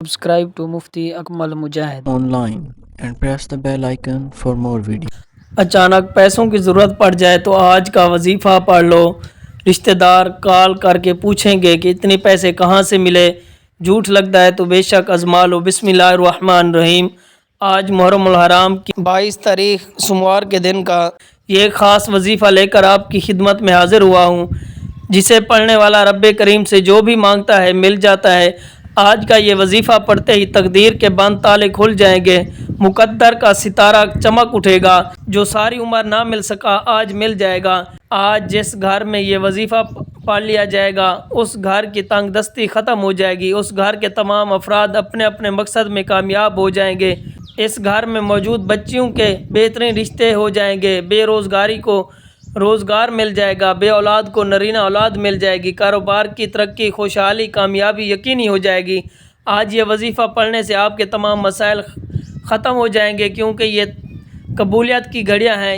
Subscribe to Mufti Akmal Mujahid online and press the bell icon for more videos. अचानक पैसों की ज़रूरत पड़ जाए तो आज का वजीफ़ा पढ़ लो। रिश्तेदार कॉल करके पूछेंगे कि इतने पैसे कहाँ से मिले। झूठ लगता है तो बेशक आज़मा लो। बिस्मिल्लाहिर्रहमानिर्रहीम। आज मुहर्रम उल हराम की 22 तारीख सोमवार के दिन का ये ख़ास वजीफ़ा लेकर आपकी खिदमत में हाज़िर हुआ हूँ, जिसे पढ़ने वाला रब्बे करीम से जो भी मांगता है मिल जाता है। आज का ये वजीफ़ा पढ़ते ही तकदीर के बंद ताले खुल जाएंगे, मुकद्दर का सितारा चमक उठेगा। जो सारी उम्र ना मिल सका आज मिल जाएगा। आज जिस घर में ये वजीफ़ा पढ़ लिया जाएगा उस घर की तंग दस्ती ख़त्म हो जाएगी। उस घर के तमाम अफराद अपने अपने मकसद में कामयाब हो जाएंगे। इस घर में मौजूद बच्चियों के बेहतरीन रिश्ते हो जाएंगे। बेरोज़गारी को रोज़गार मिल जाएगा, बे औलाद को नरीना औलाद मिल जाएगी, कारोबार की तरक्की, खुशहाली, कामयाबी यकीनी हो जाएगी। आज ये वजीफ़ा पढ़ने से आपके तमाम मसाइल ख़त्म हो जाएंगे, क्योंकि ये कबूलियत की घड़ियाँ हैं।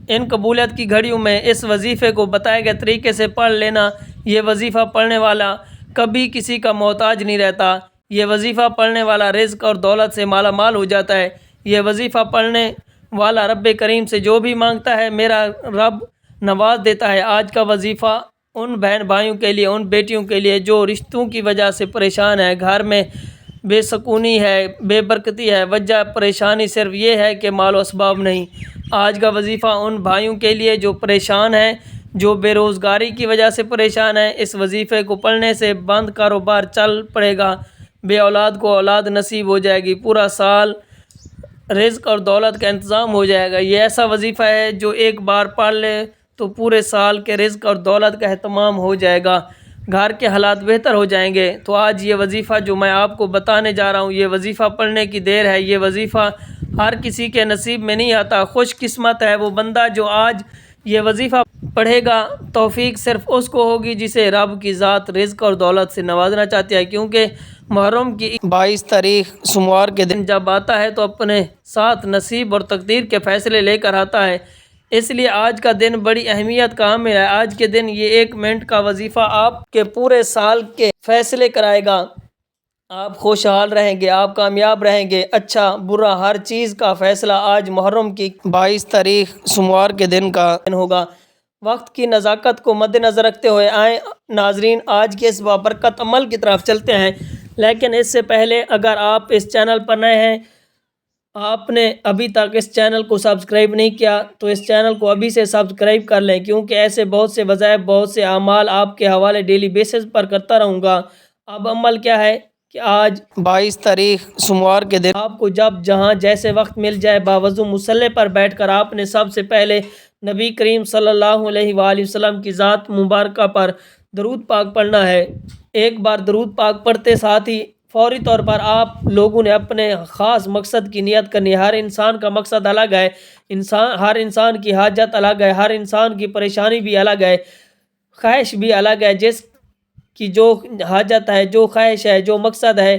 इन कबूलियत की घड़ियों में इस वजीफ़े को बताए गए तरीके से पढ़ लेना। ये वजीफ़ा पढ़ने वाला कभी किसी का मोहताज नहीं रहता। ये वजीफ़ा पढ़ने वाला रिज़्क़ और दौलत से माला माल हो जाता है। ये वजीफ़ा पढ़ने वाला रब्बे करीम से जो भी मांगता है मेरा रब नवाज देता है। आज का वजीफ़ा उन बहन भाइयों के लिए, उन बेटियों के लिए जो रिश्तों की वजह से परेशान है, घर में बेसकूनी है, बेबरकती है। वजह परेशानी सिर्फ ये है कि मालो असबाब नहीं। आज का वजीफ़ा उन भाइयों के लिए जो परेशान हैं, जो बेरोज़गारी की वजह से परेशान है। इस वजीफ़े को पढ़ने से बंद कारोबार चल पड़ेगा, बे औलाद को औलाद नसीब हो जाएगी, पूरा साल रिज़्क़ और दौलत का इंतज़ाम हो जाएगा। ये ऐसा वजीफ़ा है जो एक बार पढ़ ले तो पूरे साल के रिज़्क़ और दौलत का एहतमाम हो जाएगा, घर के हालात बेहतर हो जाएंगे। तो आज ये वजीफ़ा जो मैं आपको बताने जा रहा हूँ, ये वजीफ़ा पढ़ने की देर है। ये वजीफ़ा हर किसी के नसीब में नहीं आता। खुशकिस्मत है वो बंदा जो आज ये वजीफ़ा पढ़ेगा। तौफीक सिर्फ उसको होगी जिसे रब की ज़ात रिज़्क़ और दौलत से नवाजना चाहती है, क्योंकि मुहर्रम की 22 तारीख सोमवार के दिन जब आता है तो अपने साथ नसीब और तकदीर के फ़ैसले लेकर आता है। इसलिए आज का दिन बड़ी अहमियत का हामिल है। आज के दिन ये 1 मिनट का वजीफ़ा आपके पूरे साल के फ़ैसले कराएगा। आप खुशहाल रहेंगे, आप कामयाब रहेंगे, अच्छा बुरा हर चीज़ का फ़ैसला आज मुहर्रम की 22 तारीख सोमवार के दिन का होगा। वक्त की नज़ाकत को मद्देनज़र रखते हुए आए नाजरीन, आज के इस बाबरकत अमल की तरफ चलते हैं। लेकिन इससे पहले अगर आप इस चैनल पर नए हैं, आपने अभी तक इस चैनल को सब्सक्राइब नहीं किया तो इस चैनल को अभी से सब्सक्राइब कर लें, क्योंकि ऐसे बहुत से वज़ाइफ, बहुत से अमाल आपके हवाले डेली बेसिस पर करता रहूँगा। अब अमल क्या है कि आज 22 तारीख सोमवार के दिन आपको जब जहाँ जैसे वक्त मिल जाए बावज़ू मुसल्ले पर बैठकर आपने सबसे पहले नबी करीम सल्लल्लाहु अलैहि वसल्लम की ज़ात मुबारका पर दरूद पाक पढ़ना है। एक बार दरूद पाक पढ़ते साथ ही फौरी तौर पर आप लोगों ने अपने ख़ास मकसद की नियत करनी है। हर इंसान का मकसद अलग है, हर इंसान की हाजत अलग है, हर इंसान की परेशानी भी अलग है, ख्वाहिश भी अलग है। जिसकी जो हाजत है, जो ख्वाहिश है, जो मकसद है,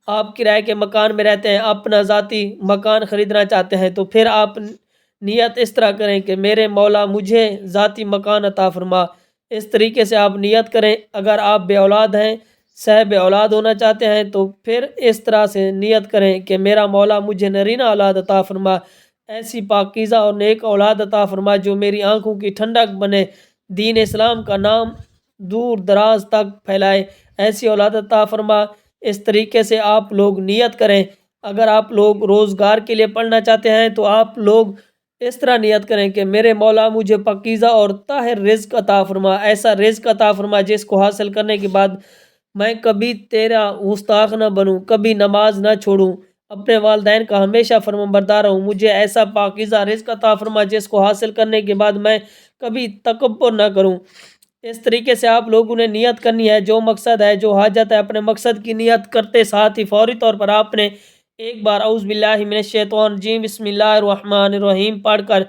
आप किराए के मकान में रहते हैं, अपना ज़ाती मकान ख़रीदना चाहते हैं, तो फिर आप नियत इस तरह करें कि मेरे मौला मुझे ज़ाती मकान अता फरमा। इस तरीके से आप नियत करें। अगर आप बे औलाद हैं, साहिब औलाद होना चाहते हैं, तो फिर इस तरह से नियत करें कि मेरा मौला मुझे नरीना औलाद अता फरमा, ऐसी पाकीज़ा और नेक औलाद अता फरमा जो मेरी आंखों की ठंडक बने, दीन इस्लाम का नाम दूर दराज तक फैलाए, ऐसी औलाद अता फरमा। इस तरीके से आप लोग नियत करें। अगर आप लोग रोज़गार के लिए पढ़ना चाहते हैं तो आप लोग इस तरह नियत करें कि मेरे मौला मुझे पाकीज़ा और ताहिर रिज़्क़ अता फरमा, ऐसा रिज़्क़ अता फरमा जिसको हासिल करने के बाद मैं कभी तेरा गुस्ताख न बनूं, कभी नमाज न छोड़ूं, अपने वालिदैन का हमेशा फरमाबरदार रहूं। मुझे ऐसा पाकीज़ा रिज़्क़ अता फरमा जिसको हासिल करने के बाद मैं कभी तकब्बुर न करूं। इस तरीके से आप लोगों ने नियत करनी है। जो मकसद है, जो हाजत है, अपने मकसद की नियत करते साथ ही फौरी तौर पर आपने एक बार औज़ु बिल्लाहि मिनश शैतानिर रजीम बिस्मिल्लाहिर्रहमानिर्रहीम पढ़कर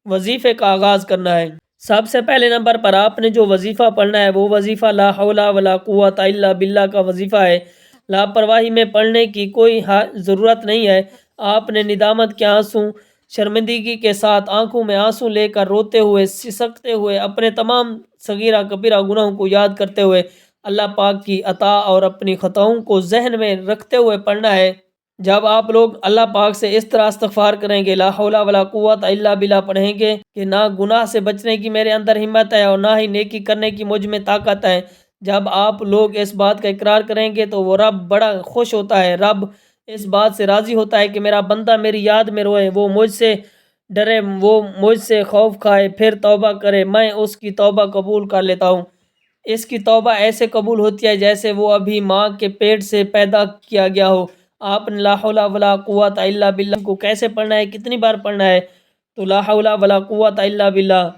वजीफ़े का आगाज़ करना है। सबसे पहले नंबर पर आपने जो वजीफ़ा पढ़ना है वो वजीफ़ा ला हौला वला कुव्वता इल्ला बिल्लाह का वजीफ़ा है। लापरवाही में पढ़ने की कोई ज़रूरत नहीं है। आपने निदामत के आंसू, शर्मिंदगी के साथ आंखों में आंसू लेकर रोते हुए, सिसकते हुए, अपने तमाम सगीरा कबीरा गुनाहों को याद करते हुए اللہ پاک کی عطا اور اپنی خطاؤں کو ذہن میں رکھتے ہوئے پڑھنا ہے۔ جب آپ لوگ اللہ پاک سے اس طرح استغفار کریں گے، لا حول ولا قوت الا باللہ پڑھیں گے کہ نہ گناہ سے بچنے کی میرے اندر ہمت ہے اور نہ ہی نیکی کرنے کی مجھ میں طاقت ہے، جب آپ لوگ اس بات کا اقرار کریں گے تو وہ رب بڑا خوش ہوتا ہے، رب اس بات سے راضی ہوتا ہے کہ میرا بندہ میری یاد میں روئے، وہ مجھ سے ڈرے، وہ مجھ سے خوف کھائے، پھر توبہ کرے، میں اس کی توبہ قبول کر لیتا ہوں۔ اس کی توبہ ایسے قبول ہوتی ہے جیسے وہ ابھی ماں کے پیٹ سے پیدا کیا گیا ہو۔ آپ نے لا حول ولا قوت الا باللہ کو کیسے پڑھنا ہے، کتنی بار پڑھنا ہے؟ تو لا حول ولا قوت الا باللہ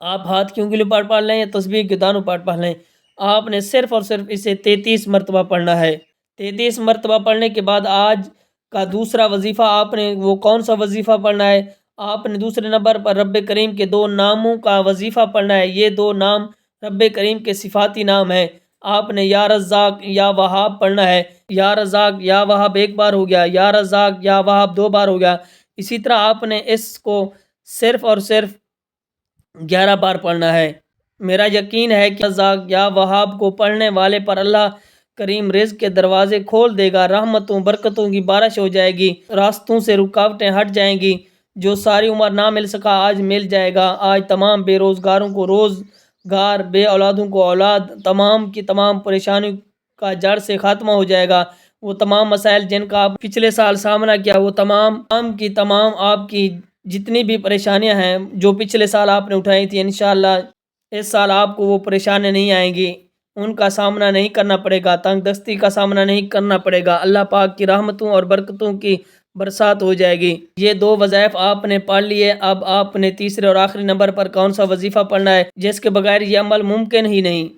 آپ ہاتھ کی انگلی پر پڑھ لیں یا تسبیح کے دانوں پر پڑھ لیں، آپ نے صرف اور صرف اسے 33 مرتبہ پڑھنا ہے۔ 33 مرتبہ پڑھنے کے بعد آج کا دوسرا وظیفہ آپ نے وہ کون سا وظیفہ پڑھنا ہے؟ آپ نے دوسرے نمبر پر رب کریم کے 2 ناموں کا وظیفہ پڑھنا ہے۔ یہ 2 نام رب کریم کے صفاتی نام ہیں۔ آپ نے یا رزاق یا وہاب پڑھنا ہے۔ یا رزاق یا وہاب ایک بار ہو گیا، یا رزاق یا وہاب 2 بار ہو گیا۔ اسی طرح آپ نے اس کو صرف اور صرف 11 بار پڑھنا ہے۔ میرا یقین ہے کہ رزاق یا وہاب کو پڑھنے والے پر اللہ کریم رزق کے دروازے کھول دے گا، رحمتوں برکتوں کی بارش ہو جائے گی، راستوں سے رکاوٹیں ہٹ جائیں گی، جو ساری عمر نہ مل سکا آج مل جائے گا۔ آج تمام بے روزگاروں کو روزگار، بے اولادوں کو اولاد، تمام کی تمام پریشانیوں کا جڑ سے خاتمہ ہو جائے گا۔ وہ تمام مسائل جن کا آپ پچھلے سال سامنا کیا، وہ تمام کی تمام آپ کی جتنی بھی پریشانیاں ہیں جو پچھلے سال آپ نے اٹھائی تھی، انشاءاللہ اس سال آپ کو وہ پریشانیاں نہیں آئیں گی، ان کا سامنا نہیں کرنا پڑے گا، تنگ دستی کا سامنا نہیں کرنا پڑے گا، اللہ پاک کی رحمتوں اور برکتوں کی برسات ہو جائے گی۔ یہ 2 وظائف آپ نے پڑھ لیے، اب آپ نے تیسرے اور آخری نمبر پر کون سا وظیفہ پڑھنا ہے جس کے بغیر یہ عمل ممکن ہی نہیں؟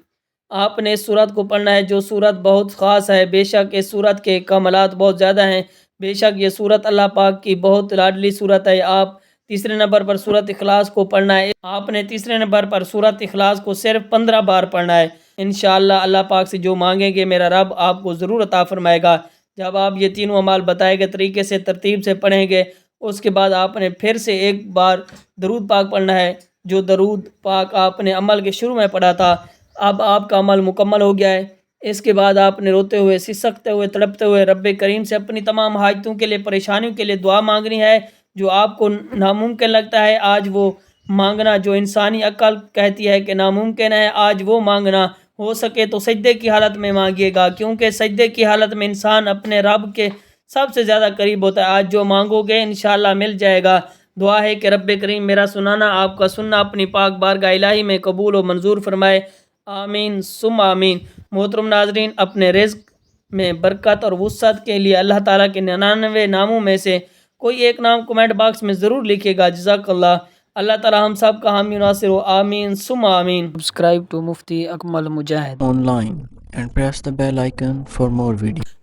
آپ نے اس سورت کو پڑھنا ہے جو سورت بہت خاص ہے، بے شک اس سورت کے کمالات بہت زیادہ ہیں، بے شک یہ سورت اللہ پاک کی بہت لاڈلی سورت ہے۔ آپ تیسرے نمبر پر سورت اخلاص کو پڑھنا ہے۔ آپ نے تیسرے نمبر پر سورت اخلاص کو صرف 15 بار پڑھنا ہے۔ انشاءاللہ اللہ پاک سے جو مانگیں گے میرا رب آپ کو ضرور عطا فرمائے گا۔ جب آپ یہ تینوں اعمال بتائے گئے طریقے سے ترتیب سے پڑھیں گے، اس کے بعد آپ نے پھر سے ایک بار درود پاک پڑھنا ہے، جو درود پاک آپ نے عمل کے شروع میں پڑھا تھا۔ اب آپ کا عمل مکمل ہو گیا ہے۔ اس کے بعد آپ نے روتے ہوئے، سسکتے ہوئے، تڑپتے ہوئے رب کریم سے اپنی تمام حاجتوں کے لیے، پریشانیوں کے لیے دعا مانگنی ہے۔ جو آپ کو ناممکن لگتا ہے آج وہ مانگنا، جو انسانی عقل کہتی ہے کہ ناممکن ہے آج وہ مانگنا، ہو سکے تو سجدے کی حالت میں مانگیے گا، کیونکہ سجدے کی حالت میں انسان اپنے رب کے سب سے زیادہ قریب ہوتا ہے۔ آج جو مانگو گے انشاءاللہ مل جائے گا۔ دعا ہے کہ رب کریم میرا سنانا، آپ کا سننا اپنی پاک بارگاہ الہی میں قبول و منظور فرمائے، آمین ثم آمین۔ محترم ناظرین، اپنے رزق میں برکت اور وسعت کے لیے اللہ تعالیٰ کے 99 ناموں میں سے کوئی ایک نام کمنٹ باکس میں ضرور لکھیے گا۔ جزاک اللہ۔ اللہ تعالیٰ ہم سب کا حامی و ناصر ہو، آمین ثم آمین۔ Subscribe to Mufti Akmal Mujahid online and press the bell icon for more videos.